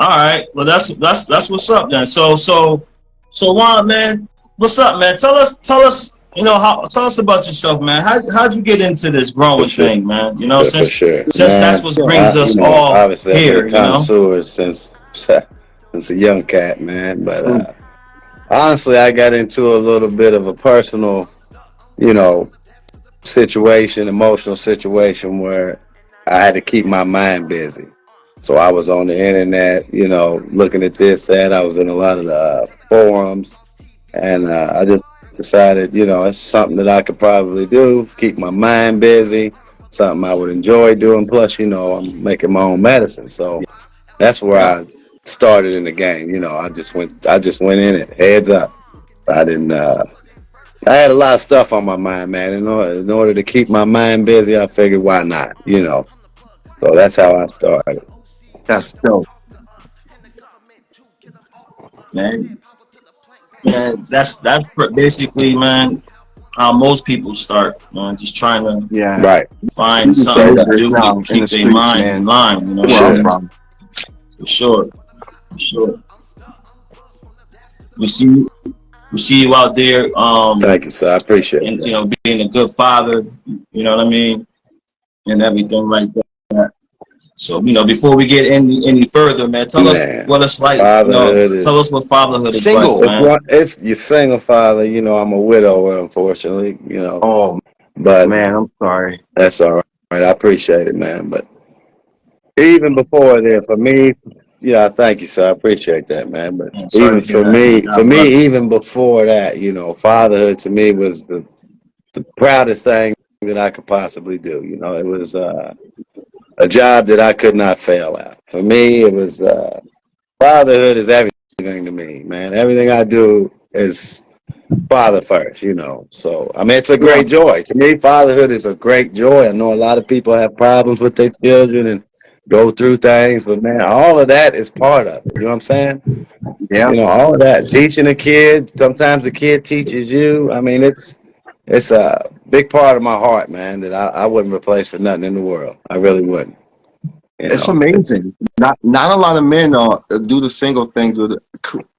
All right. Well, that's what's up then. So Juan, man, what's up, man? Tell us. Tell us about yourself, man. How'd you get into this For growing sure. thing, man? For sure, Since that's man. what brings us all Obviously, I've been a here, connoisseur since a young cat, man. But Mm. honestly, I got into a little bit of a personal, you know, emotional situation where I had to keep my mind busy. So I was on the internet, looking at this, that. I was in a lot of the forums, and I just decided, it's something that I could probably do, keep my mind busy, something I would enjoy doing. Plus, I'm making my own medicine, so that's where Yeah. I started in the game. I just went in it heads up. I didn't. I had a lot of stuff on my mind, man. In order to keep my mind busy, I figured why not, So that's how I started. That's dope. man. Man, basically, man, how most people start, man, just trying to Yeah. Right. find You can say something to that do to now in the keep their streets, mind in man. line. You know For what Where I I'm sure. mean? from. For sure, for sure. We see you out there, Thank you, sir. I appreciate and that. being a good father. You know what I mean, and everything like that. So before we get any further, man, tell us Man, what it's like. fatherhood Tell is us what fatherhood is like, Single. man. it's your single father. I'm a widower, unfortunately. Oh But man, I'm sorry. that's all right. I appreciate it, man. But even before then, for me, yeah, thank you, sir. I appreciate that, man. But I'm sorry even to hear for that, man. me, God bless. even before that, fatherhood to me was the proudest thing that I could possibly do. It was a job that I could not fail at. For me, it was fatherhood is everything to me, man. Everything I do is father first, So I mean, it's a Yeah. great joy to me. Fatherhood is a great joy. I know a lot of people have problems with their children and go through things, but man, all of that is part of it. You know what I'm saying? Yeah. All of that. Teaching a kid, sometimes the kid teaches you. I mean, it's a big part of my heart, man, that I wouldn't replace for nothing in the world. I really wouldn't. It's It's amazing. Not a lot of men do the single things with it.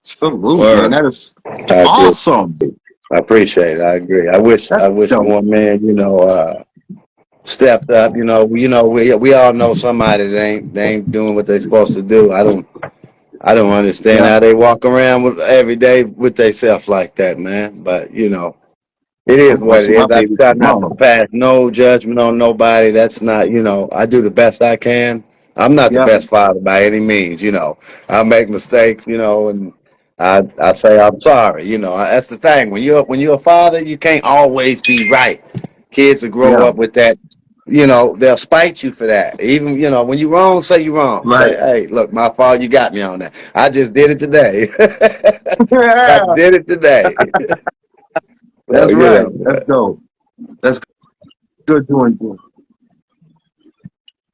Salute, man. Word. That is I agree. awesome. I appreciate it. I agree. I wish That's dope. more men, stepped up. We all know somebody that ain't doing what they're supposed to do. I don't understand Yeah. how they walk around with every day with themselves like that, man. But it is I'm what it pushing is. my I baby try not to tomorrow. pass no judgment on nobody. That's not, I do the best I can. I'm not the Yeah. best father by any means, I make mistakes, and I say I'm sorry. That's the thing. When you're a father, you can't always be right. Kids will grow Yeah. up with that. They'll spite you for that. Even, when you're wrong, say you're wrong. Say, Right. hey, look, my fault, you got me on that. I just did it today. I Yeah. did it today. So, That's right. That's man. dope. That's good doing.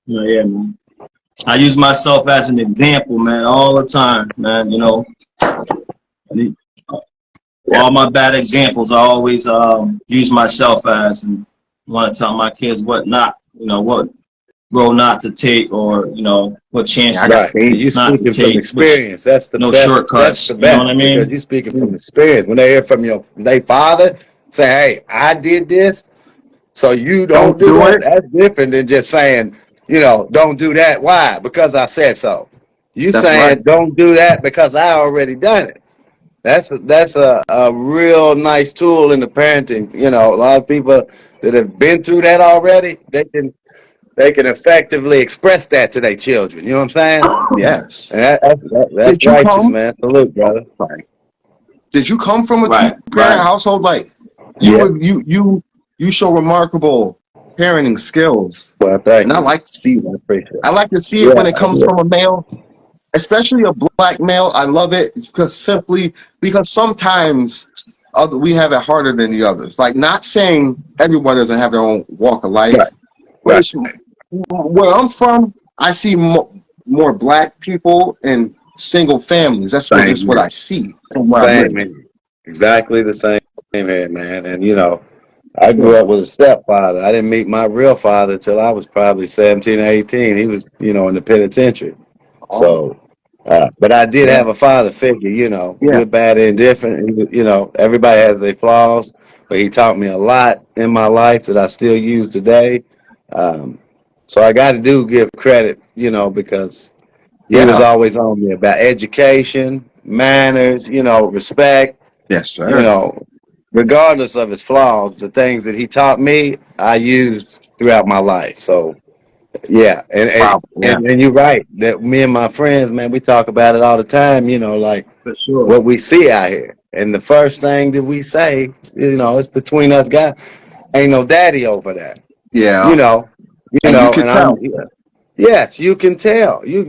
Yeah, man. I use myself as an example, man, all the time, man. Yeah. All my bad examples, I always use myself as, and want to tell my kids what not, what road not to take, or what Yeah, I got chances Right. And you babies. not to speaking from take, which experience. That's the no best. That's shortcuts. the You know what I best because mean? you speaking from experience. When they hear from their father say, hey, I did this, so you Don't don't do do that, it. that's different than just saying, don't do that. Why? Because I said so. You That's right. saying don't do that because I already done it. That's a real nice tool in the parenting. A lot of people that have been through that already, they can effectively express that to their children. You know what I'm saying? Yes. And that's Did you righteous, come? man. Salute, brother. Sorry. Did you come from a two Right, parent right. household? Like Yeah. you show remarkable parenting skills, Well, thank and I you. like to see I that. appreciate it. I like to see it Yeah, when it comes from a male, especially a black male. I love it because sometimes we have it harder than the others. Like, not saying everyone doesn't have their own walk of right, life, but right. it's where I'm from. I see more black people in single families. That's Same just what here. I see from where I live. Same here. Exactly the same here, man. And I grew Yeah. up with a stepfather. I didn't meet my real father till I was probably 17 or 18. He was, in the penitentiary. Oh, So But I did Yeah. have a father figure, you know, Yeah. good, bad, and indifferent. You know, everybody has their flaws, but he taught me a lot in my life that I still use today. Um, so I got to give credit, you know, because he was Yeah. always on me about education, manners, you know, respect, Yes, you sir. know, regardless of his flaws, the things that he taught me, I used throughout my life. So yeah, Wow. Yeah. and you're right that me and my friends, man, we talk about it all the time. You know, like For sure. what we see out here, and the first thing that we say, you know, it's between us guys. Ain't no daddy over there. You Yeah. know, And you could and I'm tell. yes, you can tell. You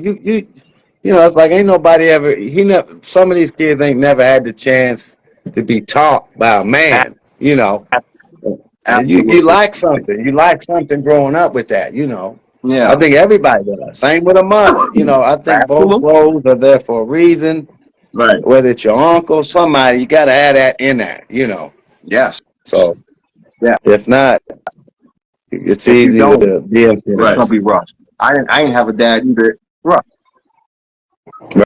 know, it's like ain't nobody ever. He never. Some of these kids ain't never had the chance to be taught by a A- man. You know, and you Absolutely. like something. You like something growing up with that, you know. I Yeah. think everybody does. Same with a mother. You know, I think both Absolutely. roles are there for a reason. Right. Whether it's your uncle, somebody, you got to have that in there, you know. Yes. So Yeah. if not, it's If you easy don't, to be it's gonna Right. influenced. be rough. I ain't have a dad either. Rough. Yeah.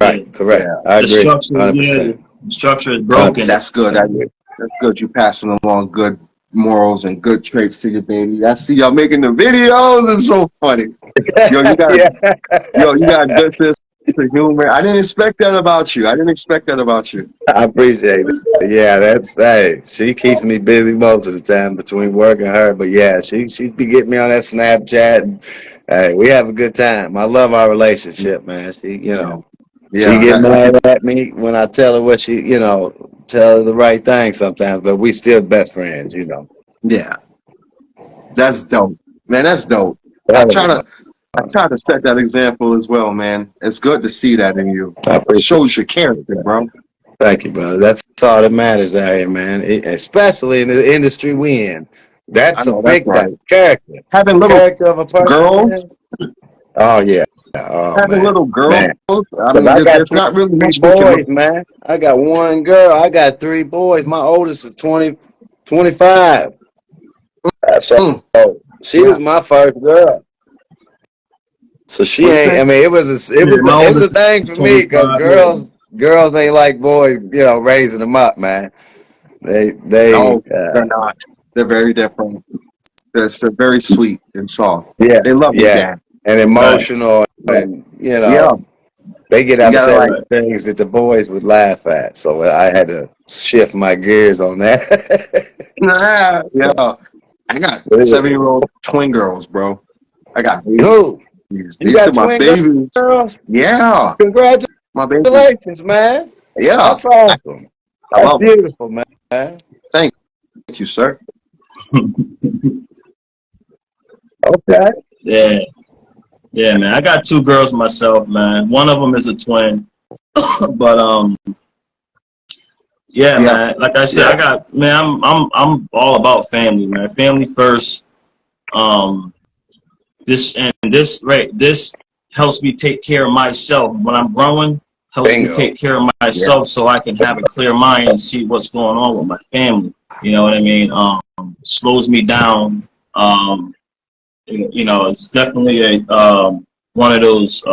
Right, correct. Yeah. I The agree, structure, yeah, 100%. the structure is broken. 100%. That's good. That's good. You passing along good morals and good traits to your baby. I see y'all making the videos. It's so funny. Yo, you got Yeah, you got a good sense of humor. I didn't expect that about you. I didn't expect that about you. I appreciate it. Yeah, hey, she keeps me busy most of the time between work and her. But yeah, she be getting me on that Snapchat. And, hey, we have a good time. I love our relationship, man. Yeah. She Yeah. get mad at me when I tell her what tell her the right thing sometimes. But we still best friends, you know. Yeah. That's dope. Man, that's dope. I Hell of try a to bond. I try to set that example as well, man. It's good to see that in you. I appreciate Shows your character, that. bro. Thank you, brother. That's all that matters out here, man. Especially in the industry we in. I That's a know that's big right. thing. Character. Having little Character of a person, girls, man. Oh yeah. Oh having man. little girls. Man. I Cause mean, I got there's not really three much we can. boys, man. I got one girl. I got three boys. My oldest is 20, 25. So Mm, she yeah. was my first girl. So she What you ain't. say? I mean, Yeah, my it was a oldest thing is for me because 25. Yeah. girls ain't like boys. You know, raising them up, man. No, they're not. They're very different. They're very sweet and soft. Yeah, They love their yeah, dad. and Right. emotional, Right. and Yeah. they get You gotta upset like. at things that the boys would laugh at. So I had to shift my gears on that. Nah, yeah. I got But yeah. 7-year-old twin girls, bro. I got babies. Who? You These are got my twin babies. girls? Yeah, Congratulations, my babies. man. Yeah, That's awesome. I That's love them. beautiful, man. Thank you, sir. Okay. Yeah. Yeah, man. I got two girls myself, man. One of them is a twin, but yeah, Yeah, man. Like I said, yeah, I got man. I'm all about family, man. Family first. Um, this helps me take care of myself when I'm growing. Helps me Bingo. take care of yeah. myself so I can have a clear mind and see what's going on with my family. You know what I mean? Slows me down. Um, it's definitely one of those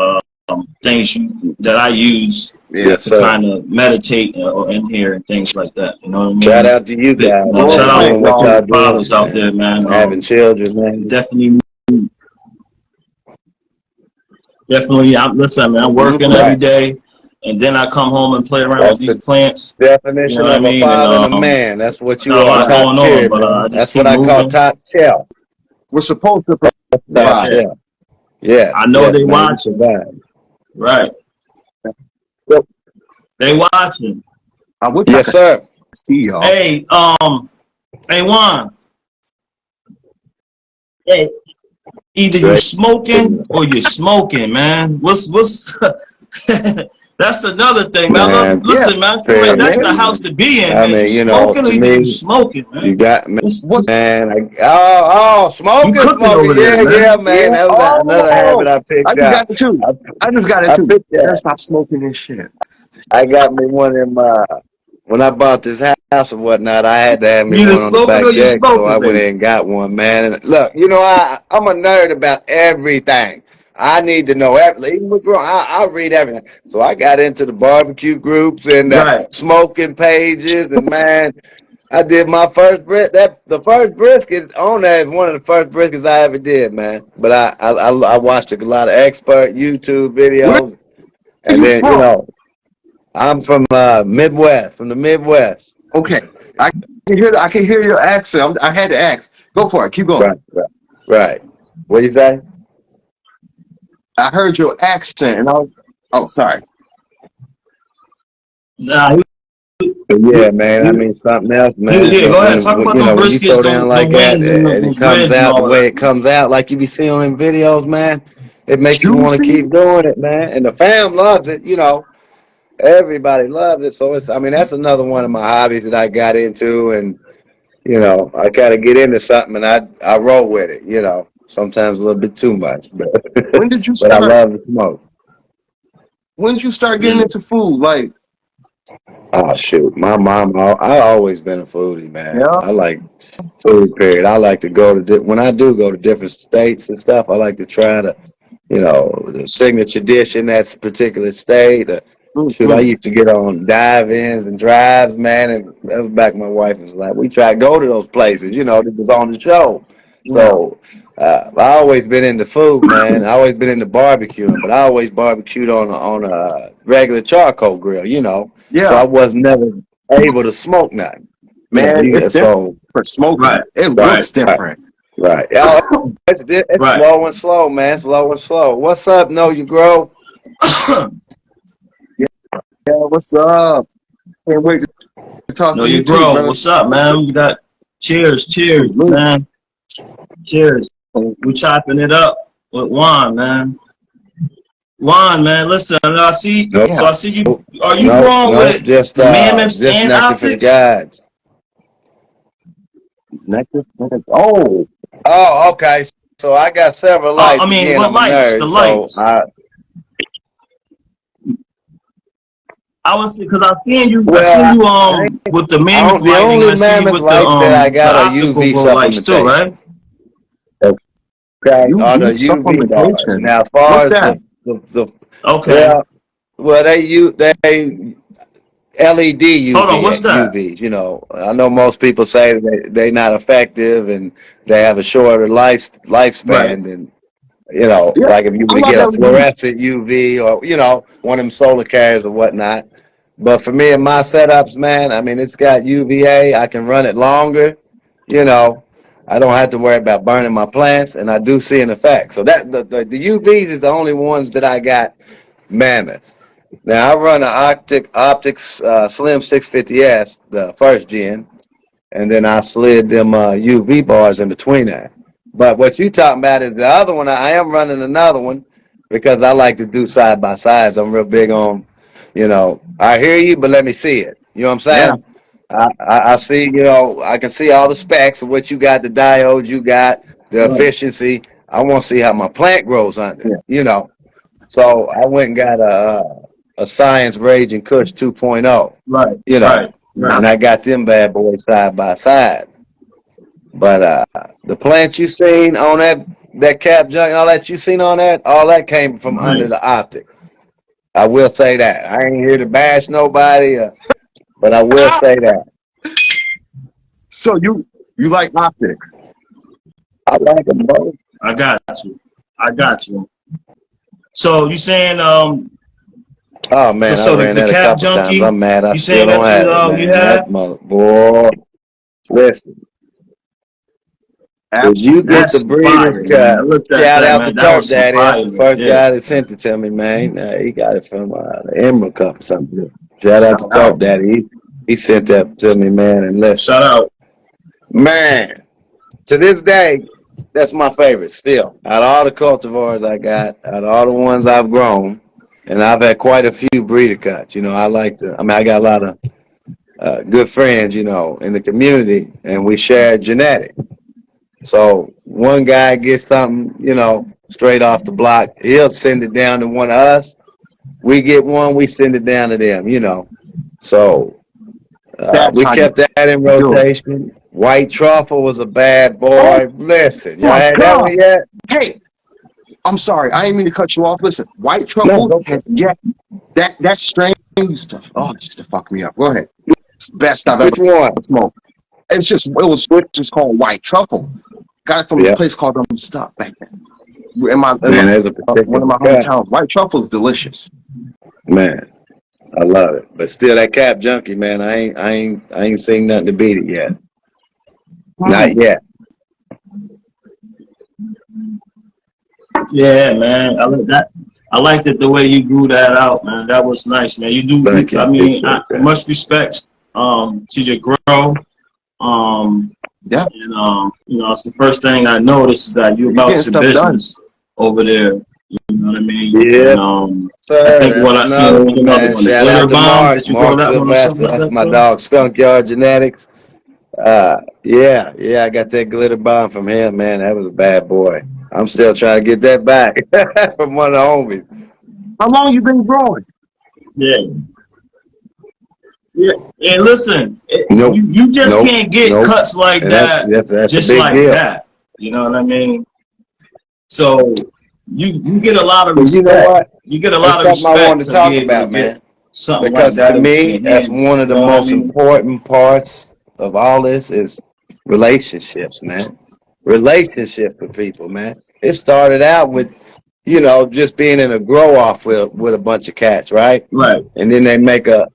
things that I use Yeah. Yes, to sir. kind of meditate in here and things like that. You know what I Shout mean? out to you But, guys, Grow a shout man. out plant, Doing to what all y'all. y'all the fathers doing, out there, man. man. Having children, man. Definitely. Listen, man. I'm working Mhm. every Right. day, and then I come home and play around with That's these the plants. You know definition what I of a mean? And father and a man. That's what you got a are, lot top going on, tier, but I man. just That's what keep I call moving. top shelf. We're supposed to Top provide. Yeah, shelf. Yes, I know yes, they man. You watching. survived. Right, Yep. they watching. I wish I Yes, could sir. see y'all. Hey Juan. Hey, either you Straight. smoking or you're smoking, man. What's that's another thing, man. Man, Yeah, Listen, man, it seems yeah, like that's the man. house to be in, I man. You mean, smoking or to either you me, smoking, man. you got, What? man. You Smoking, cooking smoking. over there, Yeah, man. man. Yeah. That was another habit Oh, I I picked just out. got it too. I, I just got it I too. picked Better that. stop smoking this shit. I got me one of them. When I bought this house and whatnot, I had to have me You either one on the smoking or back you deck, so smoking, I went baby. in and got one, man. And look, I'm a nerd about everything. I need to know everything. Even with growing, I'll read everything. So I got into the barbecue groups and smoking pages, and man, I did my first the first brisket on there is one of the first briskets I ever did, man. But I watched a lot of expert YouTube Where videos, are and you then from? I'm from Midwest, from the Midwest. Okay, I can hear your accent. I had to ask. Go for it. Keep going. Right. What you say? I heard your accent, and I was. Oh, sorry. Nah, Yeah, man. I mean, something else, man. yeah, go ahead. Talk about them When you briskets, throw down the like that, wings, and and it those comes ribs and out the all of way that. it comes out, like you be seeing on them videos, man, it makes you want to Juicy. keep doing it, man. And the fam loves it, everybody loves it. So I mean, that's another one of my hobbies that I got into, and I kind of get into something and I roll with it, sometimes a little bit too much, but When did you but I start? love to smoke. When did you start getting into food? Like, Oh shoot, my mom, I always been a foodie, man. yeah. I like food, period. I like to go to when I do go to different states and stuff. I like to try the signature dish in that particular state. Shoot, I Mm-hmm. used to get on dive-ins and drives, man, and that was back when my wife was like, we try to go to those places, that was on the show. Yeah. So I always been into food, man. I always been into barbecuing, but I always barbecued on a regular charcoal grill, So Yeah. I was never able to smoke nothing. Man, it's different So for smoking. Right, It right, looks different. right. It's right. slow and slow, man. Slow and slow. What's up? Know you grow? Yeah, what's up? Can't wait to talk No, to you you too, grow. brother. What's up, man? We got cheers, Salute. man. Cheers. We chopping it up with Juan, man. Juan, man, listen, I see. Nope. So I see you. Are you No, growing with just mammoths just and nectar for the optics? gods. Nectar. Oh, Oh, okay. So I got several lights. I mean, Again, what I'm a lights? The nerd, so lights. I was because I seen you. I well, seen you I with the mammoth the lighting, and only I see you mammoth with lights that I the got are optical UV glow lights too, right? supplementation. Okay, on UV the UV bars. supplementation. Now, as far What's as that? the Okay. well, they LED Hold on. What's that? UVs. I know most people say they're not effective and they have a shorter Right. lifespan than Yeah, like if you were I to love get a LEDs. fluorescent UV or one of them solar carriers or whatnot. But for me and my setups, man, I mean it's got UVA. I can run it longer. You know, I don't have to worry about burning my plants, and I do see an effect. So that the UVs is the only ones that I got mammoth. Now I run an Optics Slim 650S, the first gen, and then I slid them UV bars in between that. But what you talking about is the other one. I am running another one because I like to do side by sides. I'm real big on, I hear you, but let me see it. You know what I'm Yeah, saying? I see, I can see all the specs of what you got, the diodes you got, the right. efficiency. I want to see how my plant grows under, Yeah, So I went and got a Science Raging Kush 2.0, Right. you know, Right. Right. yeah. and I got them bad boys side by side. But the plants you seen on that cap junk, all that you seen on that, all that came from under Right. the optic. I will say that. I ain't here to bash nobody, but I will say that. So you like optics? I like them both. I got you. I got you. So you saying Oh man, I so ran the that a cap couple times. junkie? I'm mad. I You still saying don't that have it, you man. have? That mother boy. Listen, if you Absolutely. get the That's some fire, breeders' man. I cut, looked at shout that, out to man. That Turp was some Daddy. That's fire the right first there. guy that sent it to me, man. He got it from the Emerald Cup or something. Shout out to Shout Turp out. Daddy. He sent that to me, man. And listen, Shout out. man, to this day, that's my favorite still. Out of all the cultivars I got, out of all the ones I've grown, and I've had quite a few breeder cuts. I got a lot of good friends, in the community, and we share genetic. So one guy gets something, straight off the block, he'll send it down to one of us. We get one, we send it down to them. So That's we how you kept that in do it. rotation. White truffle was a bad Oh boy. Listen, y'all my had that God! one yet? Hey, I'm sorry, I didn't mean to cut you off. Listen, white No, truffle go for has it. yet that strain used to it used to fuck me up. Go ahead. It's the best I've ever Which one? smoked. It was Which? just called white truffle. Got it from this Yeah, place called Stuff back then. man, there's a One of particular my cut. hometowns. White truffle is delicious. Man, I love it. But still, that cap junkie, man, I ain't seen nothing to beat it yet. Not yet. Yeah, man. I like that. I liked it the way you grew that out, man. That was nice, man. You do. Thank you. I mean, Appreciate that. much respect to your grow. Yeah. And you know, it's the first thing I noticed is that you're You're about getting your stuff done. business over there. You know what I mean? Yeah, And I sir. think what I That's seen another was one, another man. one, the Shout glitter out to bomb. Mark. Did you grow Mark that one or something Sylvester. like That's that, my too? dog, Skunk Yard Genetics. Yeah, I got that glitter bomb from him, man. That was a bad boy. I'm still trying to get that back from one of the homies. How long you been growing? Yeah. Yeah. And listen, Nope, you just nope, can't get nope. cuts like And that that's a just big like deal. that. You know what I mean? So you get a lot of But you know respect. what? You get a That's lot of something I respect wanted to to be talk able to about, get man. something like Because to that in me, your that's hands. one of You the know what I most mean? important parts of all this is relationships, man. Relationships with people, man. It started out with, just being in a grow off with a bunch of cats, right? Right. And then they make a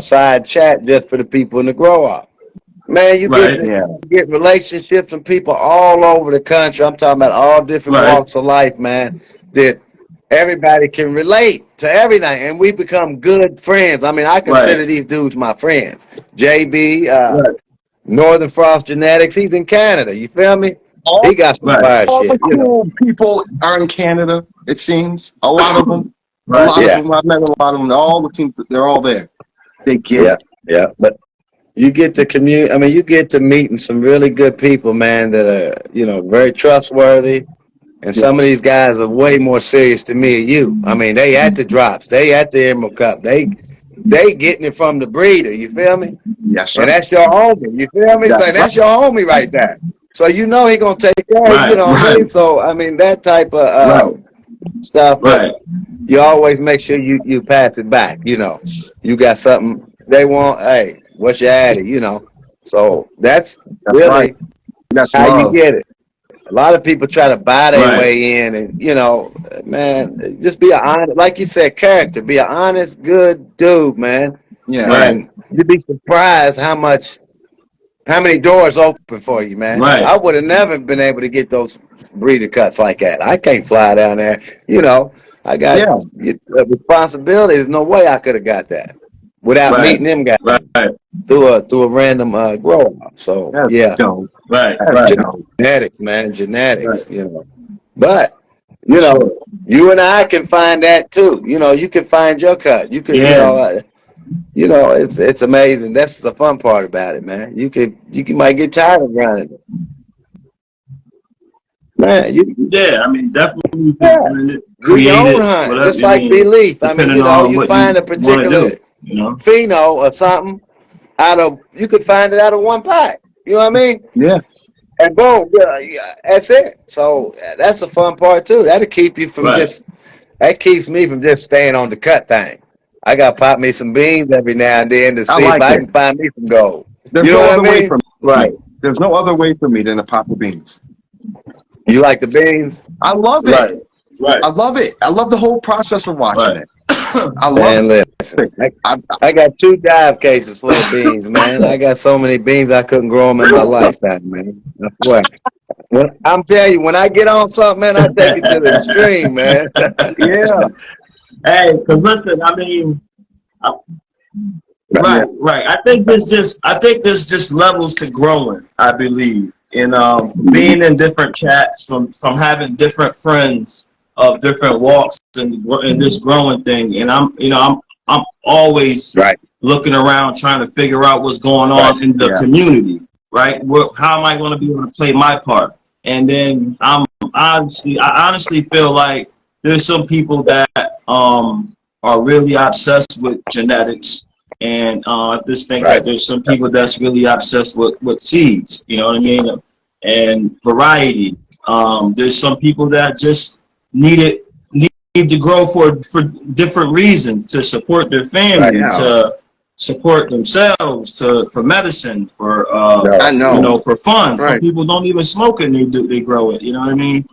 side chat just for the people in the grow off. Man, you get Right. to Yeah. get relationships and people all over the country. I'm talking about all different Right. walks of life, man, that everybody can relate to everything. And we become good friends. I mean, I consider Right. these dudes my friends. JB, Right. Northern Frost Genetics, he's in Canada. You feel me? All, He got some Right. fire all the shit, cool people are in Canada, it seems. A lot of them. A Right. lot of Yeah, them. I've met a lot of them. All the teams, they're all there. They get yeah, it. yeah. But you get to commute. I mean, you get to meeting some really good people, man, that are, very trustworthy. And Yeah. some of these guys are way more serious than me and you. I mean, they at the drops, they at the Emerald Cup, they getting it from the breeder. You feel me? Yes, And sir. that's your homie. You feel me? So That's right. that's your homie right there. So he gonna take care. You Right. know what I Right. mean? So I mean that type of Right. stuff. But Right. you always make sure you pass it back. You got something they want. Hey, what's your addy? So that's That's right. really That's how you love. get it. A lot of people try to buy their Right. way in, and man, just be an honest, like you said, character. Be an honest, good dude, man. Yeah. Right. And you'd be surprised how many doors open for you, man. Right. I would have never been able to get those breeder cuts like that. I can't fly down there. I got Yeah. responsibility. There's no way I could have got that without Right. meeting them guys Right. through a random grow off. So That's yeah. dope. Right. That's Right. dope. Genetics, man, genetics, Right. But, For sure. you and I can find that too. You can find your cut. You could, Yeah. it's amazing. That's the fun part about it, man. You might get tired of running it. Man, Yeah. I mean, definitely you yeah, can find it, do your create own it, hunt, whatever just you like mean, belief. I mean, depending on you what find a you want to particular do. You know. pheno or something you could find it out of one pack. You know what I mean? Yeah. And boom, yeah, that's it. So that's the fun part too. That'll keep you from Right. that keeps me from just staying on the cut thing. I got to pop me some beans every now and then to I see if like I it. can find me some gold. There's You know no what I other way mean? for Right. me. There's no other way for me than a pop of beans. You like the beans? I love Right. it. Right. I love it. I love the whole process of watching Right. it. I love Man, listen, it. I got 2 dive cases full of beans, man. I got so many beans I couldn't grow them in my lifetime, man. I swear. I'm telling you, when I get on something, man, I take it to the extreme, man. Yeah. Hey, because listen, I mean, Yeah. right. I think there's just levels to growing. I believe, and from being in different chats, from having different friends of different walks and this growing thing, and I'm always Right. looking around trying to figure out what's going Right. on in the Yeah. community. Right? How am I going to be able to play my part? And then I honestly feel like there's some people that are really obsessed with genetics, and I just think Right. that there's some people that's really obsessed with seeds. You know what I mean? And variety. There's some people that just need to grow for different reasons, to support their family, to support themselves, for medicine, for for fun. Right. Some people don't even smoke and they grow it. You know what I mean?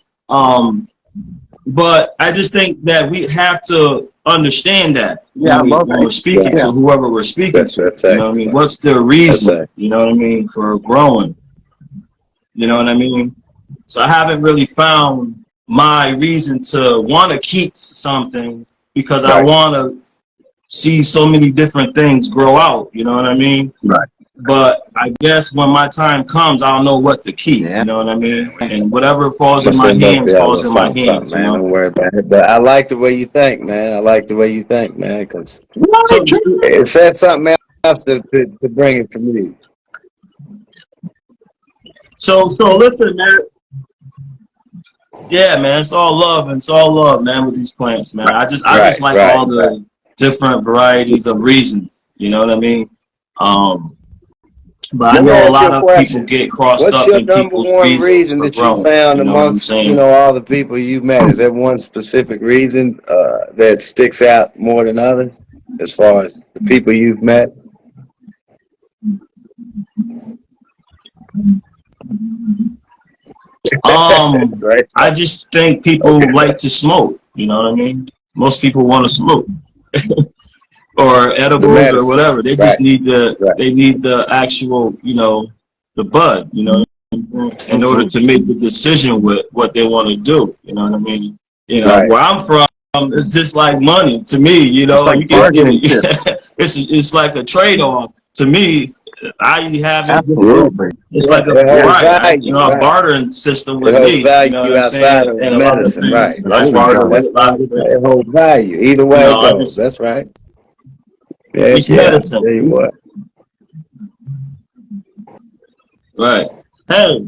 But I just think that we have to understand that when we're speaking to whoever we're speaking to. You know what I mean? What's their reason? You know what I mean, for growing? You know what I mean? So I haven't really found my reason to want to keep something, because I want to see so many different things grow out. You know what I mean? Right. But I guess when my time comes, I'll know what to keep. You know what I mean? And whatever falls in my hands falls in my hands. Man, don't worry about it. But I like the way you think, man. I like the way you think, man, because it said something else to bring it to me. So listen, man. Yeah, man, it's all love, and it's all love, man, with these plants, man. I just like all the different varieties of reasons. You know what I mean? But I know a lot of people get crossed up in people's reasons. What's your number one reason that you found amongst all the people you met? Is there one specific reason that sticks out more than others as far as the people you've met? I just think people like to smoke. You know what I mean? Most people want to smoke. Or edibles or whatever. They just need they need the actual, the bud, in order to make the decision with what they want to do. You know what I mean? Where I'm from, it's just like money to me. You can get it. It's like a trade-off to me. I have it. It's like a bartering system with me. Value outside of medicine, right? It holds value either way it goes. That's right. It's medicine. Tell you what. Right. Hey,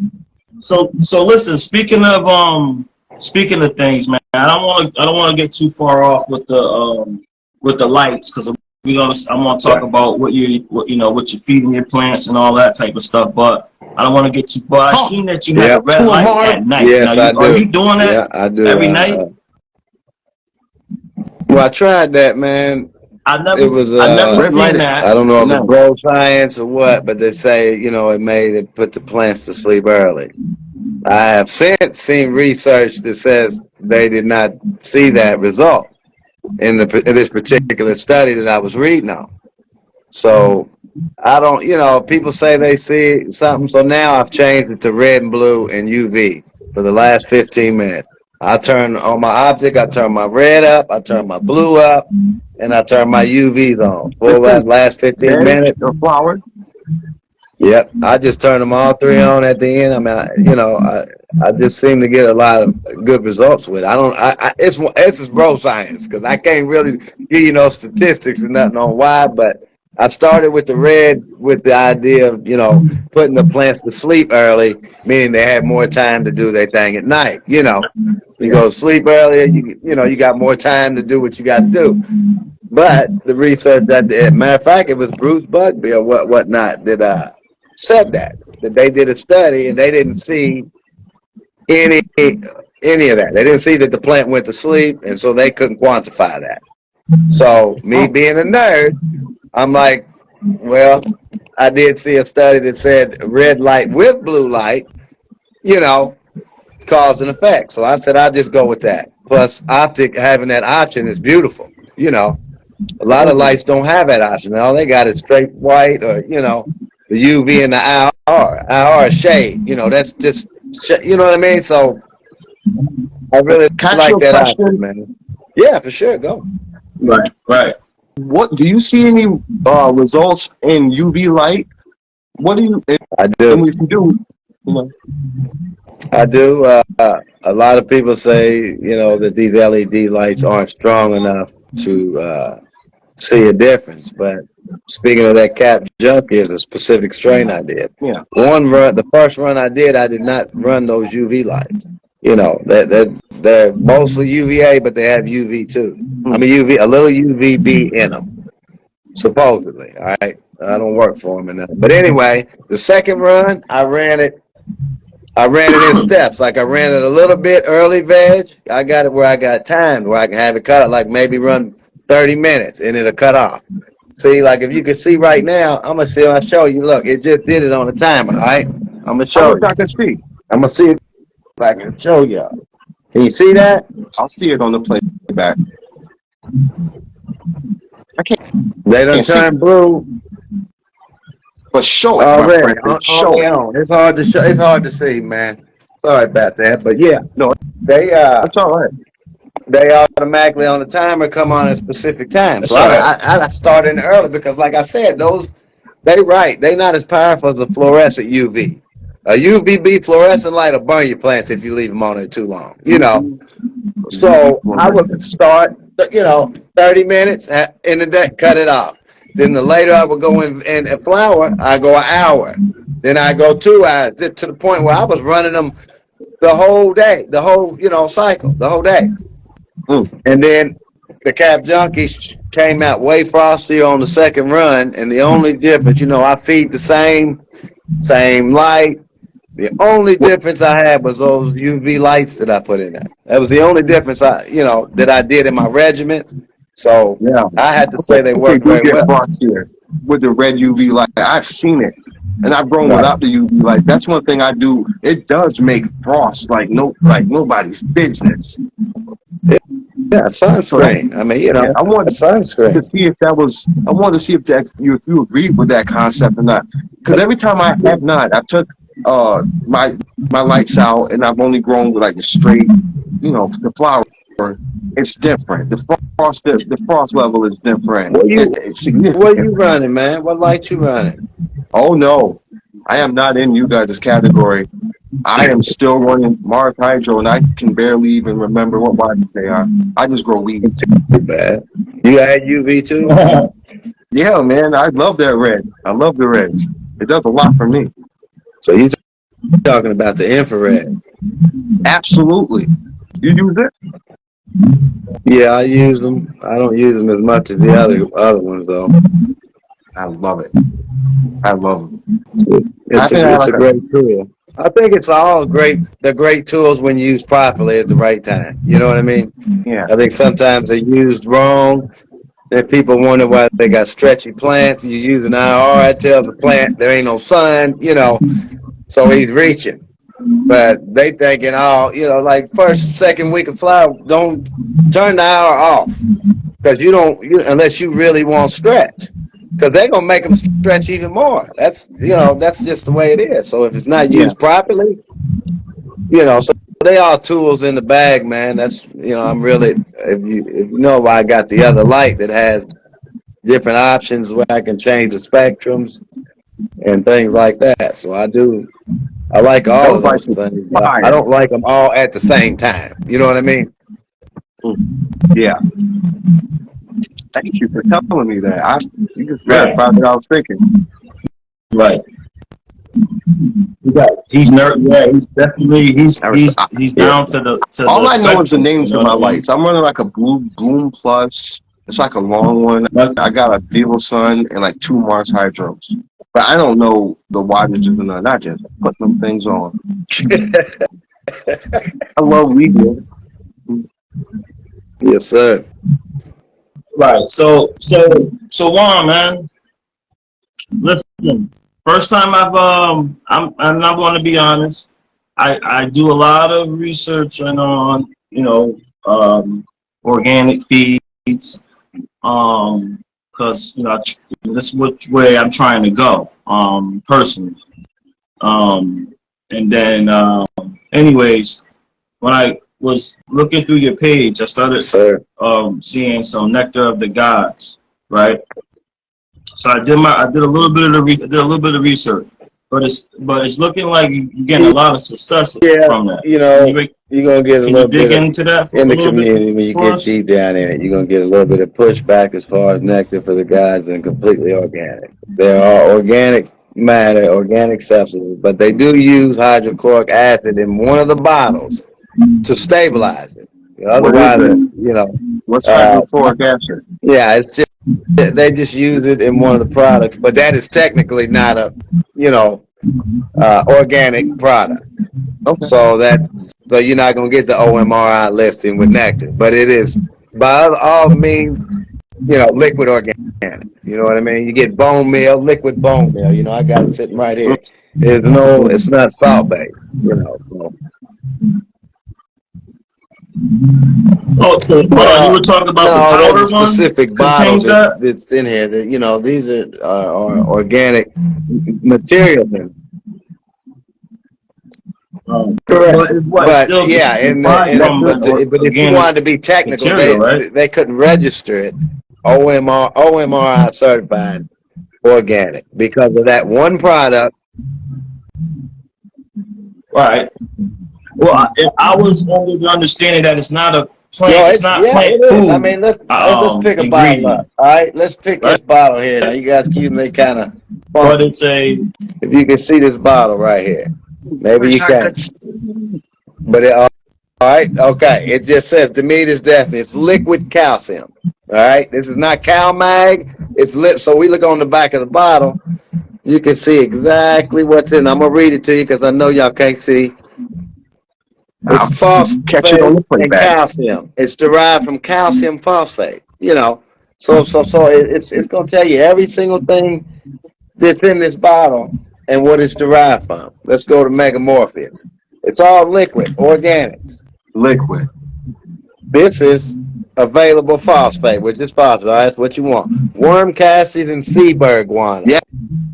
so listen. Speaking of things, man, I don't want to get too far off with the lights, because I'm gonna talk about what you're feeding your plants and all that type of stuff. But I don't want to get too. But I seen that you have a red light at night. Yes, I do. Are you doing that? Yeah, I do. Every night. Well, I tried that, man. I've never seen that. I don't know if it's bro science or what, but they say, it put the plants to sleep early. I have since seen research that says they did not see that result in this particular study that I was reading on. So I don't, people say they see something. So now I've changed it to red and blue and UV for the last 15 minutes. I turn on my optic, I turn my red up, I turn my blue up, and I turn my UVs on. For that last 15 minutes. Your flowers? Yep. I just turn them all three on at the end. I mean, I just seem to get a lot of good results with it. It's bro science, because I can't really give you no statistics or nothing on why, but I started with the red with the idea of, putting the plants to sleep early, meaning they have more time to do their thing at night. You go to sleep earlier, you got more time to do what you got to do. But the research matter of fact, it was Bruce Bugby or whatnot that said that they did a study and they didn't see any of that. They didn't see that the plant went to sleep, and so they couldn't quantify that. So me being a nerd, I'm like, well, I did see a study that said red light with blue light, cause and effect. So I said, I'll just go with that. Plus, optic having that option is beautiful. A lot of lights don't have that option. All they got is straight white or, the UV and the IR. IR is shade. That's just, you know what I mean? So I really like that option, man. Yeah, for sure. Go. Right. What do you see any results in UV light? What do you? I do. And if you do, I do. A lot of people say, that these LED lights aren't strong enough to see a difference. But speaking of that cap junkie, is a specific strain I did. Yeah. The first run I did not run those UV lights. They're mostly UVA, but they have UV too. I mean, a little UVB in them, supposedly. All right, I don't work for them enough. But anyway, the second run, I ran it I ran it in steps. Like I ran it a little bit early veg. I got it where I got timed, where I can have it cut out, like maybe run 30 minutes and it'll cut off. See, like if you can see right now, I'll show you. Look, it just did it on the timer, all right? I'm gonna I show wish you. I can see. I'm gonna see if I can show y'all. Can you see that? I'll see it on the playback. I can't. They done turned blue. But show it, Already. my friend. Show it. It's hard to show. It's hard to see, man. Sorry about that, but yeah, No, it's all right. they automatically on the timer come on at specific times. So I started in early because, like I said, they not as powerful as a fluorescent UV. A UVB fluorescent light will burn your plants if you leave them on it too long. You know. So I would start, 30 minutes in the day, cut it off. Then the later I would go in a flower, I go an hour. Then I go 2 hours, to the point where I was running them the whole day, the whole, cycle, the whole day. And then the Cap Junkies came out way frostier on the second run, and the only difference, I feed the same light. The only difference I had was those UV lights that I put in there. That was the only difference that I did in my regimen. So yeah, I had to say they worked very well. Here with the red UV light, I've seen it, and I've grown without the UV light. That's one thing I do. It does make frost like nobody's business. Yeah, sunscreen. I mean, I wanted sunscreen to see if that was. I wanted to see if you agreed with that concept or not. Because every time I have not, I took my lights out, and I've only grown with like the straight, the flower. It's different. The frost level is different. It's significant. What are you running, man? What light you running? Oh no, I am not in you guys' category. I am still running Mars Hydro, and I can barely even remember what watches they are. I just grow weed. Too bad. You had UV too? Yeah, man. I love that red. I love the red. It does a lot for me. So you talking about the infrared? Absolutely. You use it? Yeah, I use them. I don't use them as much as the other ones, though. I love it. I love them. It's a great tool. I think it's all great. They're great tools when used properly at the right time. You know what I mean? Yeah. I think sometimes they're used wrong. Then people wonder why they got stretchy plants. You use an IR, it tells the plant there ain't no sun, so he's reaching. But they thinking, like first, second week of flower, don't turn the IR off because unless you really want stretch. Because they're gonna make them stretch even more. That's just the way it is. So if it's not used properly, so they are tools in the bag, man. That's I'm really if you know why I got the other light that has different options where I can change the spectrums and things like that. So I like all of those things. I don't like them all at the same time. You know what I mean? Yeah. Thank you for telling me that. You just verified what I was thinking. Right. He's nervous. Yeah, he's definitely he's down to the. All I know is the names of my lights. I'm running like a Bloom Plus. It's like a long one. I got a Vivo Sun and like 2 Mars Hydros. But I don't know the wattages and none. I just put them things on. I love weed. Yes, sir. Right. So Juan, man. Listen. First time I'm not going to be honest. I do a lot of research on organic feeds, because this is which way I'm trying to go, personally. And then anyways, when I was looking through your page, I started seeing some Nectar of the Gods, right? So I did a little bit of research, but it's looking like you're getting a lot of success from that. You're gonna get a little bit into that in the community when you get deep down in it. You're gonna get a little bit of pushback as far as Nectar for the Gods and completely organic. There are organic matter, organic substances, but they do use hydrochloric acid in one of the bottles to stabilize it. Otherwise, what's hydrochloric acid? Yeah, it's just they just use it in one of the products, but that is technically not a organic product. Okay. So you're not gonna get the OMRI listing with nectar, but it is by all means, liquid organic. You know what I mean? You get bone meal, liquid bone meal. I got it sitting right here. It's not salt based. So. Oh, so, you were talking about the powder there's a specific bottle that's in here. That these are organic material. Correct. But if you wanted to be technical, material, they couldn't register it OMRI certified organic because of that one product. Right. Well, I was under the understanding that it's not a plant. It's not plant food. I mean, let's pick a bottle up. All right, let's pick this bottle here. Now, you guys can they kind of. But it's if you can see this bottle right here, maybe you can. But all right, okay. It just says Demeter's Destiny. It's liquid calcium. All right, this is not CalMag. It's so we look on the back of the bottle. You can see exactly what's in. I'm gonna read it to you because I know y'all can't see. It's phosphate and calcium. It's derived from calcium phosphate. So it's gonna tell you every single thing that's in this bottle and what it's derived from. Let's go to Megamorphics. It's all liquid, organics. Liquid. This is available phosphate, which is phosphate. All right, that's what you want. Worm cassis and Seaberg guano. Yeah.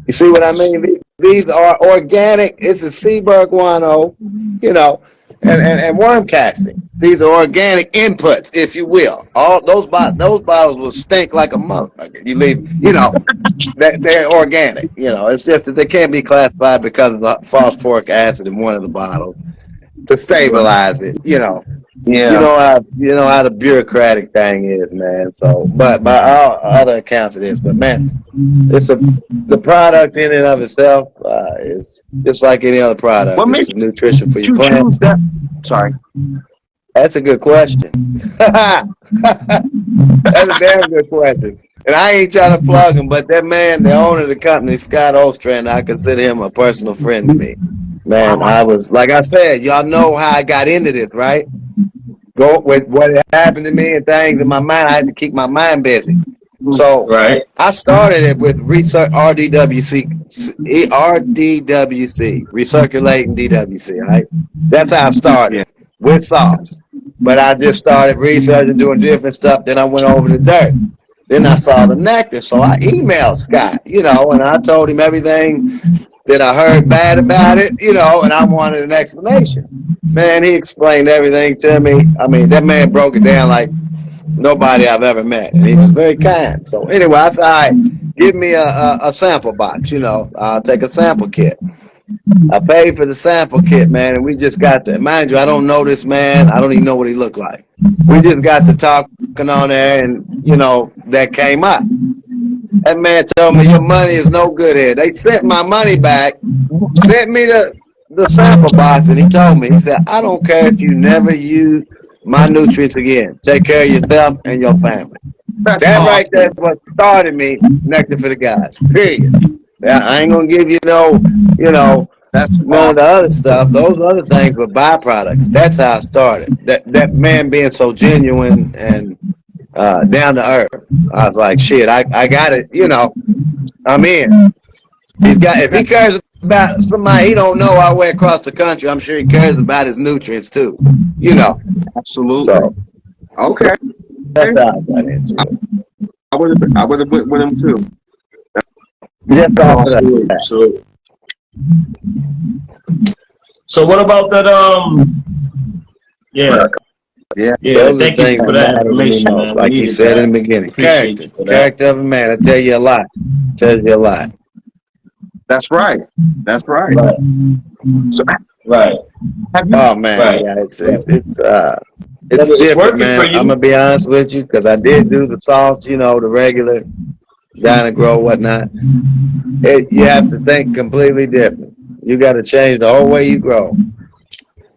You see what I mean? These are organic. It's a Seaberg guano, and worm casting. These are organic inputs, if you will. All those bottles will stink like a motherfucker. You leave, they're organic. It's just that they can't be classified because of the phosphoric acid in one of the bottles to stabilize it. Yeah. You know how the bureaucratic thing is, man. So, but by all other accounts, it is. But man, the product in and of itself is just like any other product. What makes nutrition for your plant? Sorry, that's a good question. That's a damn good question. And I ain't trying to plug him, but that man, the owner of the company, Scott Ostrand, I consider him a personal friend to me. Man, I was, like I said, y'all know how I got into this, right? Go with what happened to me and things in my mind. I had to keep my mind busy. So I started it with research RDWC, recirculating DWC, right? That's how I started with sauce. But I just started researching, doing different stuff. Then I went over to dirt. Then I saw the nectar. So I emailed Scott, and I told him everything that I heard bad about it, and I wanted an explanation. Man, he explained everything to me. I mean, that man broke it down like nobody I've ever met, and he was very kind. So anyway, I said, all right, give me a sample box, I'll take a sample kit. I paid for the sample kit, man, and we just got to, mind you, I don't know this man. I don't even know what he looked like. We just got to talking on there, and, that came up. That man told me, your money is no good here. They sent my money back, sent me the sample box, and he told me, he said, I don't care if you never use my nutrients again. Take care of yourself and your family. That right there is what started me, Nectar for the Guys, period. I ain't going to give you that's none of the other stuff. Those other things were byproducts. That's how I started. That man being so genuine and down to earth. I was like, shit, I got it. I'm in. If he cares about somebody he don't know all the way across the country, I'm sure he cares about his nutrients too. Absolutely. So, okay. That's how I got into it. I would have went with him too. Just off So what about that? Yeah. Thank you for that information, man. Like you said in the beginning, character of a man. I tell you a lot. Tells you a lot. That's right. So, oh man, yeah, it's different, man. I'm gonna be honest with you because I did do the sauce, the regular Dyna-Gro, whatnot. You have to think completely different. You got to change the whole way you grow.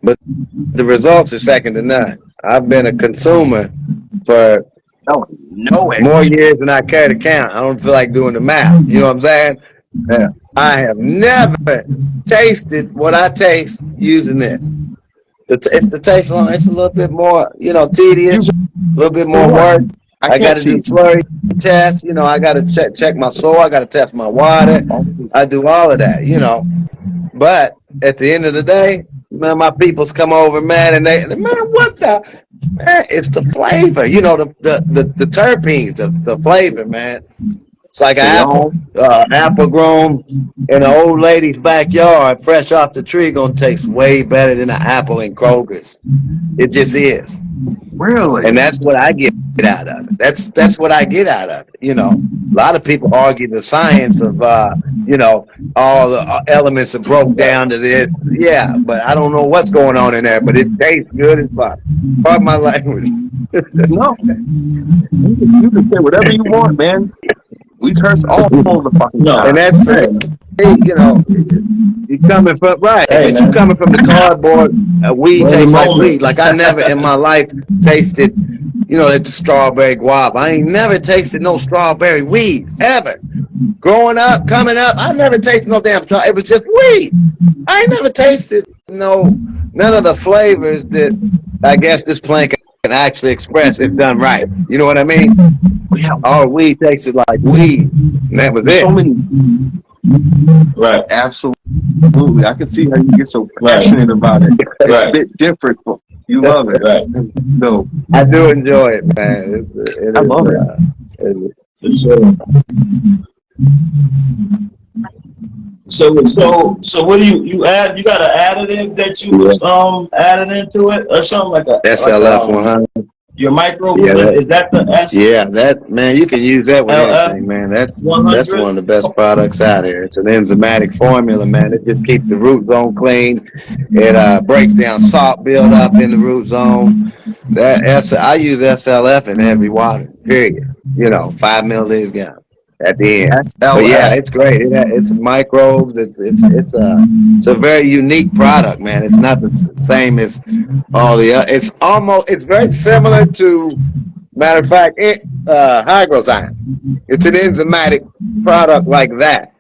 But the results are second to none. I've been a consumer for more years than I care to count. I don't feel like doing the math. You know what I'm saying? I have never tasted what I taste using this. It's the taste on. It's a little bit more, tedious, a little bit more work. I got to do slurry tests. I got to check my soil. I got to test my water. I do all of that. But at the end of the day, man, my peoples come over, man, and man, what the, man, it's the flavor. The terpenes, the flavor, man. It's like an apple grown in an old lady's backyard, fresh off the tree, gonna taste way better than an apple in Kroger's. It just is. Really? And that's what I get out of it. That's what I get out of it. A lot of people argue the science of all the elements are broke down to this. Yeah, but I don't know what's going on in there, but it tastes good as fuck. Pardon my language. No. You can say whatever you want, man. We curse all over the fucking time. And that's you coming from you coming from the cardboard. Weed tastes like weed. Like I never in my life tasted, the strawberry guava. I ain't never tasted no strawberry weed ever. Growing up, coming up, I never tasted no damn straw. It was just weed. I ain't never tasted none of the flavors that I guess this plant can actually express if done right. You know what I mean? All weed tasted like weed, and that was it. So many. Right. Absolutely. I can see how you get so passionate about it. It's a bit different. You love it. Right. No. I do enjoy it, man. I love it. For sure. So what do you add? You got an additive that you added into it or something like that? SLF 100. Your micro, is that the S? Yeah, that, man, you can use that with anything, man. That's 100? That's one of the best products out here. It's an enzymatic formula, man. It just keeps the root zone clean. It breaks down salt buildup in the root zone. I use SLF in heavy water, period. 5 milliliters gallon at the end. But yeah, it's great. It's microbes. It's a very unique product, man. It's not the same as all the other. It's very similar to, matter of fact, Hygrozyme. It's an enzymatic product like that,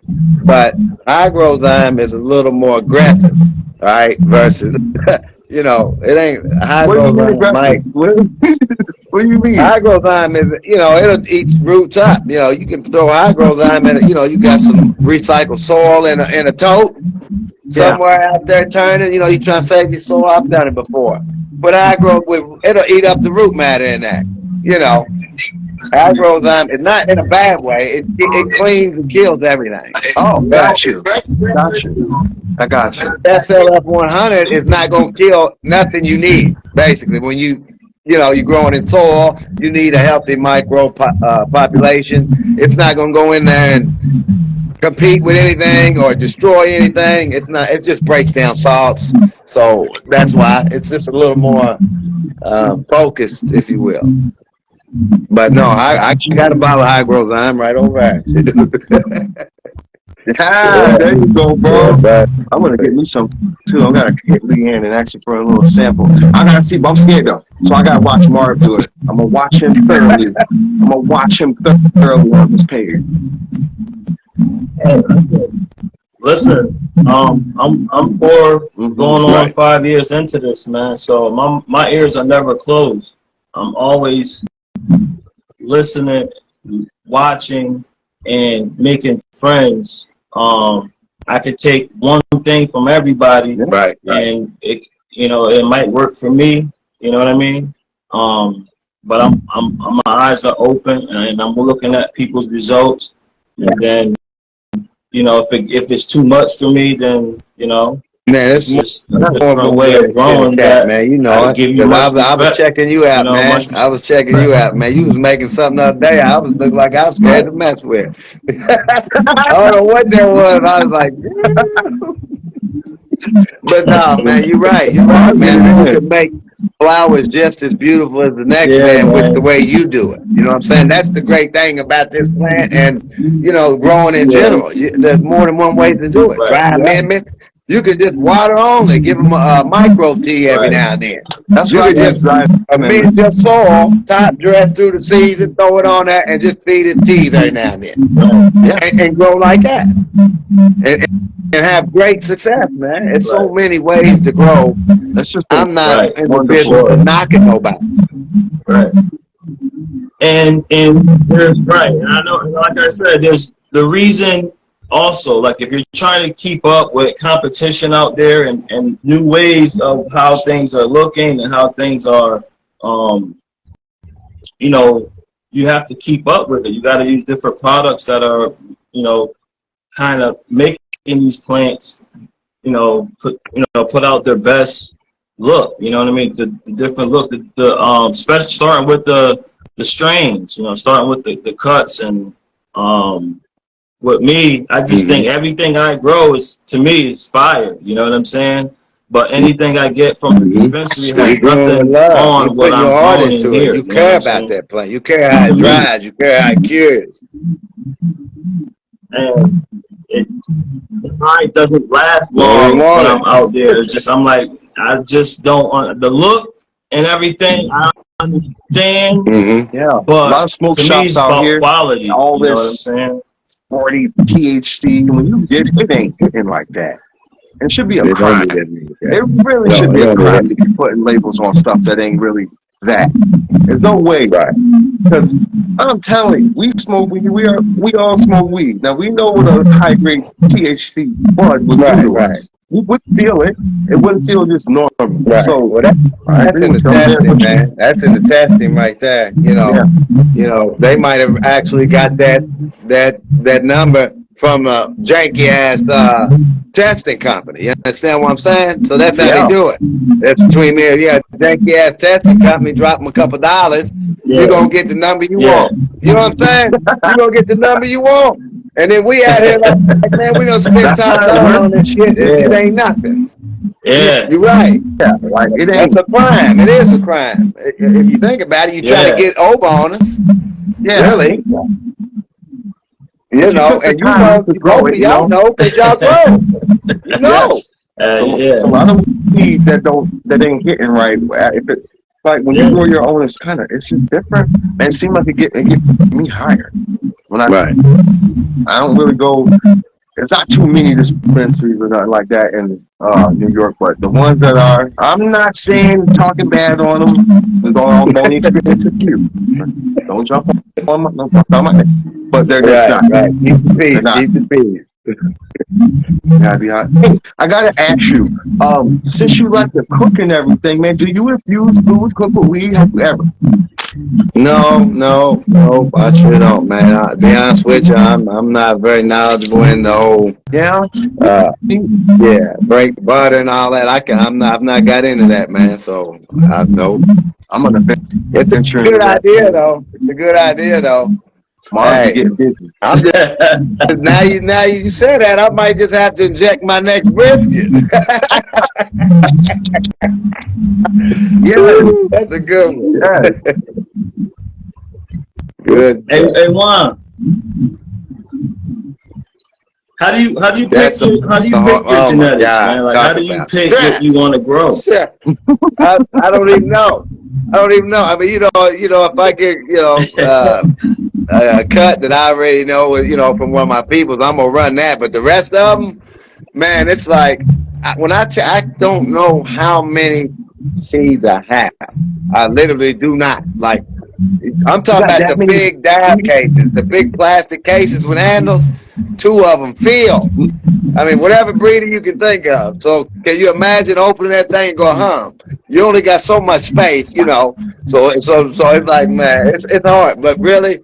but Hygrozyme is a little more aggressive, all right, versus it ain't Hygrozyme. What do you mean? Hygrozyme is, it'll eat roots up. You can throw Hygrozyme in, you got some recycled soil in a tote somewhere out there turning. You trying to save your soil. I've done it before. But it'll eat up the root matter in that. Hygrozyme is not in a bad way. It cleans and kills everything. Oh, got you. I got you. SLF 100 is not going to kill nothing you need, basically. When you're growing in soil, you need a healthy micro population. It's not going to go in there and compete with anything or destroy anything. It's not. It just breaks down salts. So that's why it's just a little more focused, if you will. But no, I got a bottle of Hygrozyme right over there. There you go, bro. I'm gonna get me some too. I'm gonna get Leanne and ask her for a little sample. I gotta see, but I'm scared though, so I gotta watch Marv do it. I'm gonna watch him thoroughly. On this page. Hey, listen, I'm 4 going on 5 years into this, man. So my ears are never closed. I'm always listening, watching, and making friends. I could take one thing from everybody, right. And it might work for me. You know what I mean? But my eyes are open, and I'm looking at people's results. And then, if it's too much for me, then man, it's just a different way of growing that, man. I was checking you out, man. I was checking you out, man. You was making something the other day. I was looking like I was scared to mess with. I don't know what that was. I was like, but no, man, you're right. You're right, man. You could make flowers just as beautiful as the next man with the way you do it. You know what I'm saying? That's the great thing about this plant and, growing in general. There's more than one way to do it. Dry amendments. You could just water only, give them a micro tea every now and then. That's You right. could just amend your soil, top dress through the season, throw it on there, and just feed it tea every now and then. And grow like that. And have great success, man. There's so many ways to grow. That's just I'm not in the business of knocking nobody. Right. And there's right. And I know, like I said, there's the reason also, like if you're trying to keep up with competition out there and new ways of how things are looking and how things are, you know, you have to keep up with it. You got to use different products that are, you know, kind of making these plants, put out their best look. You know what I mean? The different look, especially starting with the strains. You know, starting with the cuts and with me, I just think everything I grow is fire. You know what I'm saying? But anything I get from the dispensary has nothing on what I'm growing in here. You care about that plant. You care how it dries. You care how it cures. And the pine doesn't last long when I'm out there. It's just I just don't the look and everything. I understand. Yeah, but a lot of smoke to shops me, it's out about here. quality. All you know this what I'm saying? 40 THC. When you get it ain't hitting like that. It should be a crime. It really should be a crime to be putting labels on stuff that ain't really that. There's no way. Right. Because I'm telling you, we smoke weed. We all smoke weed. Now we know what a high grade THC bud would do to us. We would feel it. It wouldn't feel just normal. Right. So that's in the testing, man. That's in the testing right there. You know, they might have actually got that number from a janky ass testing company. You understand what I'm saying? So that's how they do it. That's between me and janky ass testing company. Drop them a couple dollars. You're gonna get the number you want. You know what I'm saying? You're gonna get the number you want. And then we out here like man, we don't spend time on this shit. It ain't nothing. Yeah, you're right. Yeah, like it ain't. That's a crime. It is a crime. If you think about it, you try to get over on us. Yeah, really. You know, and y'all know because y'all grow. You know. So a lot of weed that ain't hitting right. If it like when you grow your own, it's just different. And it seems like it get me higher. When I don't really go. It's not too many dispensaries or nothing like that in New York, but the ones that are, I'm not talking bad on them. It's all only experience with you. Don't jump on my head. But they're just not. Right. Keep the peace. Hey, I gotta ask you, since you like to cook and everything, man, do you infuse food, cook with weed? Have you ever? No, I sure don't, man. I'll be honest with you, I'm not very knowledgeable in the whole break butter and all that. I'm not got into that, man. So no. I'm on the fence. It's a good idea though. Hey, getting busy. I'm just now you say that, I might just have to inject my next brisket. That's a good one. Yeah. Good. Hey Juan, how do you pick your genetics, man? Like how do you pick what you want to grow? Yeah. I don't even know. I mean, you know, if I get, a cut that I already know, from one of my peoples, I'm gonna run that. But the rest of them, man, it's like I don't know how many seeds I have. I literally do not. Like, I'm talking about the big dab cases, the big plastic cases with handles. 2 of them filled. I mean, whatever breeder you can think of. So can you imagine opening that thing and go, you only got so much space, So it's like, man, it's hard. But really,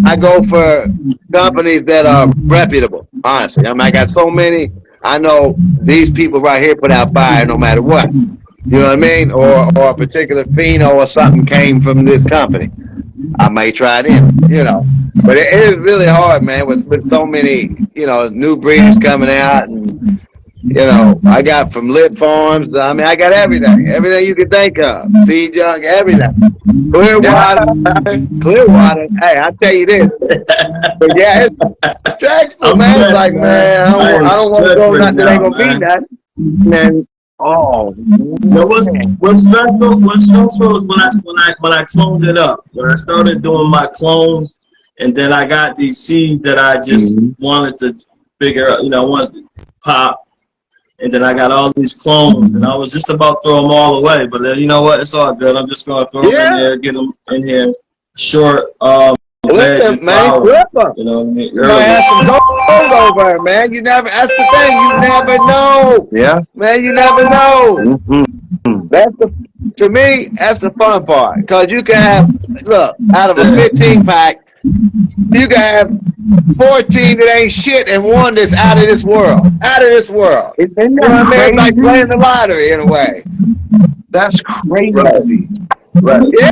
I go for companies that are reputable, honestly. I mean, I got so many. I know these people right here put out fire no matter what. You know what I mean? Or a particular pheno or something came from this company. I may try it in, But it is really hard, man, with so many, new breeders coming out. And, I got from lit farms. I mean, I got everything you can think of. Seed junk, everything. Clearwater. Hey, I'll tell you this. But yeah, it's stressful, man. It's like, man, I don't want to go nothing that ain't going to be nothing. Man, oh, But what's stressful? What's stressful is when I cloned it up. When I started doing my clones, and then I got these seeds that I just wanted to figure out. I wanted to pop, and then I got all these clones, and I was just about to throw them all away. But then you know what? It's all good. I'm just gonna throw them in there, get them in here short. Listen, man, flip them. You know what I mean? You might have some gold over there, man. You never. That's the thing. You never know. yeah. Man, you never know. Mm-hmm. To me, that's the fun part. Because you can have, look, out of a 15 pack, you can have 14 that ain't shit and one that's out of this world. Out of this world. You know what I mean? It's like playing the lottery in a way. That's crazy. Right. Yeah,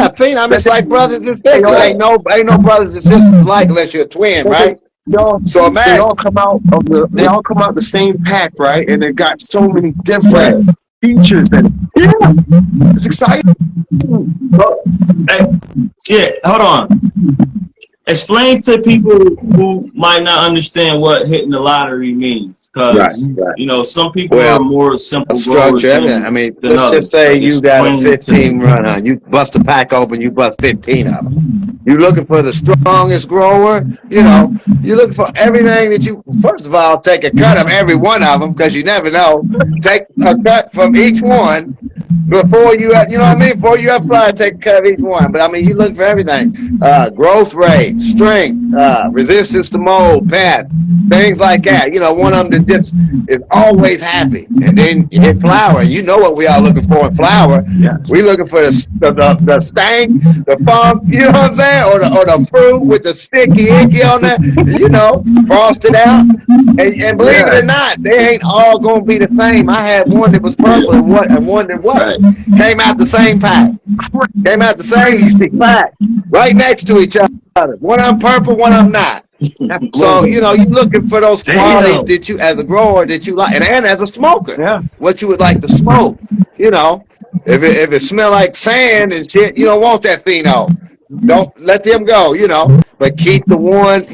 Pete. I mean, it's like brothers and sisters. Ain't no brothers and sisters alike unless you're a twin, right? So they all come out the same pack, right? And it got so many different features, and it's exciting. Yeah, hold on. Explain to people who might not understand what hitting the lottery means, because some people are more simple structure. I mean, let's just say you got a 15 run on. You bust a pack open, you bust 15 of them. You're looking for the strongest grower. You're looking for everything that you. First of all, take a cut of every one of them, because you never know. Take a cut from each one before you have, before you apply, take a cut of each one. But I mean, you look for everything: growth rate, strength, resistance to mold, pest, things like that. One of them that just is always happy. And then you hit flower. You know what we are looking for in flower. Yes. We looking for the stank, the funk. You know what I'm saying? Or the fruit with the sticky icky on there. Frosted out. And believe it or not, they ain't all gonna be the same. I had one that was purple and one that wasn't. Came out the same pack. Came out the same pack. Right next to each other. One of them purple, one of them not. So, you're looking for those qualities that you, as a grower, that you like, and as a smoker, what you would like to smoke. If it smell like sand and shit, you don't want that pheno. Don't let them go, but keep the one,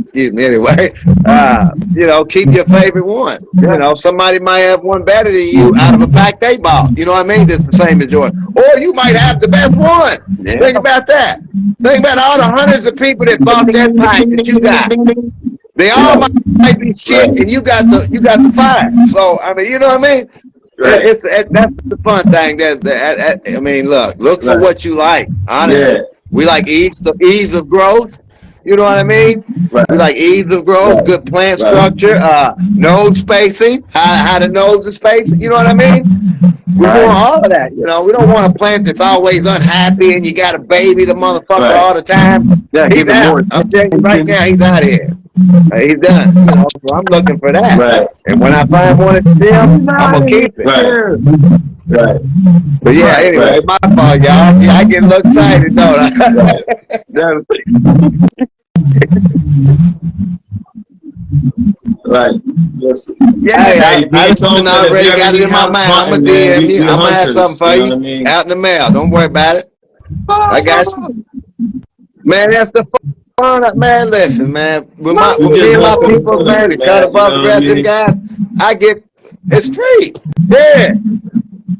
excuse me, anyway, keep your favorite one. Somebody might have one better than you out of a pack they bought. You know what I mean? That's the same as yours. Or you might have the best one. Yeah. Think about that. Think about all the hundreds of people that bought that pack that you got. They all might be shit, and you got the fire. So, I mean, you know what I mean? Right. That's the fun thing. I mean, look for what you like. Honestly, we like ease of growth. You know what I mean? Right. We like ease of growth, good plant structure, node spacing, how the nodes are spaced. You know what I mean? We want all of that. We don't want a plant that's always unhappy and you got to baby the motherfucker all the time. Yeah, he's out. I'm telling you right now, he's out of here. He's done. So I'm looking for that. Right. And when I find one of them, I'm gonna keep it. Right. But anyway, my fault, y'all. I get a little excited, don't I? Right. Yes. I already got it in my mind. I'm gonna DM you. I'm gonna have something for you out in the mail. Don't worry about it. I got you. Man, that's the fun. Man, listen, man. With me and my people, man, the Canna Brothers guys, it's free. Yeah.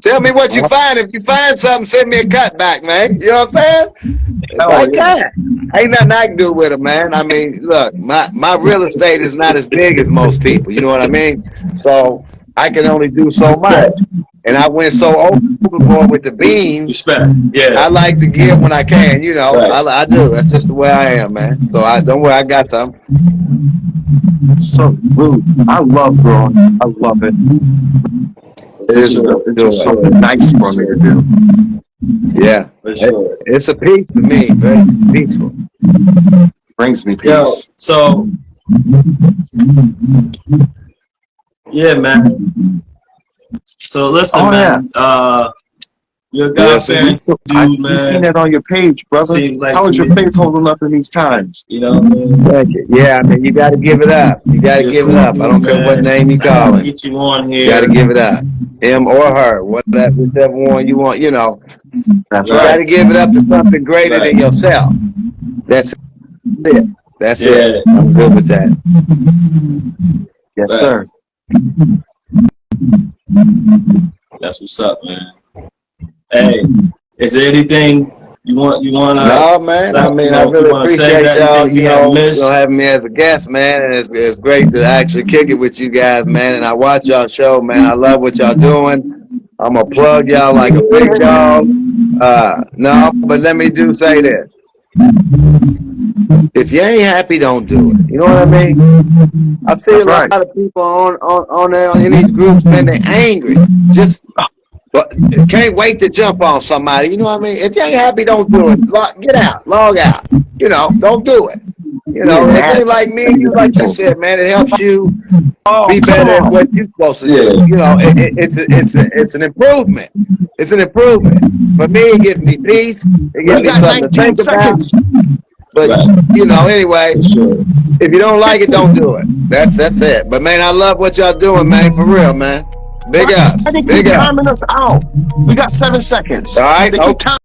Tell me what you find. If you find something, send me a cutback, man. You know what I'm saying? Ain't nothing I can do with it, man. I mean, look, my real estate is not as big as most people. You know what I mean? So I can only do so much. And I went so overboard with the beans. Respect. Yeah. I like to give when I can, I do. That's just the way I am, man. So don't worry, I got something. So rude. I love growing. I love it. It's just something nice for me to do. Yeah. For sure. It's a peace to me, very peaceful. Brings me peace. So yeah, man. So listen, man. You're a God-fearing dude, man. I've seen that on your page, brother. How is your faith holding up in these times? You know what I mean? Thank you. Yeah, I mean, you got to give it up. You got to give it up. I don't care what name you call it. Get you on here. You got to give it up. Him or her, whichever one you want, That's you got to give it up to something greater than yourself. That's it. That's it. I'm good with that. Yes, sir. That's what's up, man. Hey, is there anything you want? No, man. I mean, I really appreciate y'all. Having me as a guest, man. And it's great to actually kick it with you guys, man. And I watch y'all show, man. I love what y'all doing. I'm gonna plug y'all like a big dog. No, but let me say this. If you ain't happy, don't do it. You know what I mean? I see a lot of people on there in these groups, man. They're angry. But can't wait to jump on somebody. You know what I mean? If you ain't happy, don't do it. Get out. Log out. You know, don't do it. You know, if you like me, like you said, man, it helps you be better at what you're supposed to do. You know, it's an improvement. It's an improvement. For me, it gives me peace. It gives me something to think about. But, you know, anyway, if you don't like it, don't do it. That's it. But, man, I love what y'all doing, man, for real, man. Big ups. Big ups. Timing us out. We got 7 seconds. All right.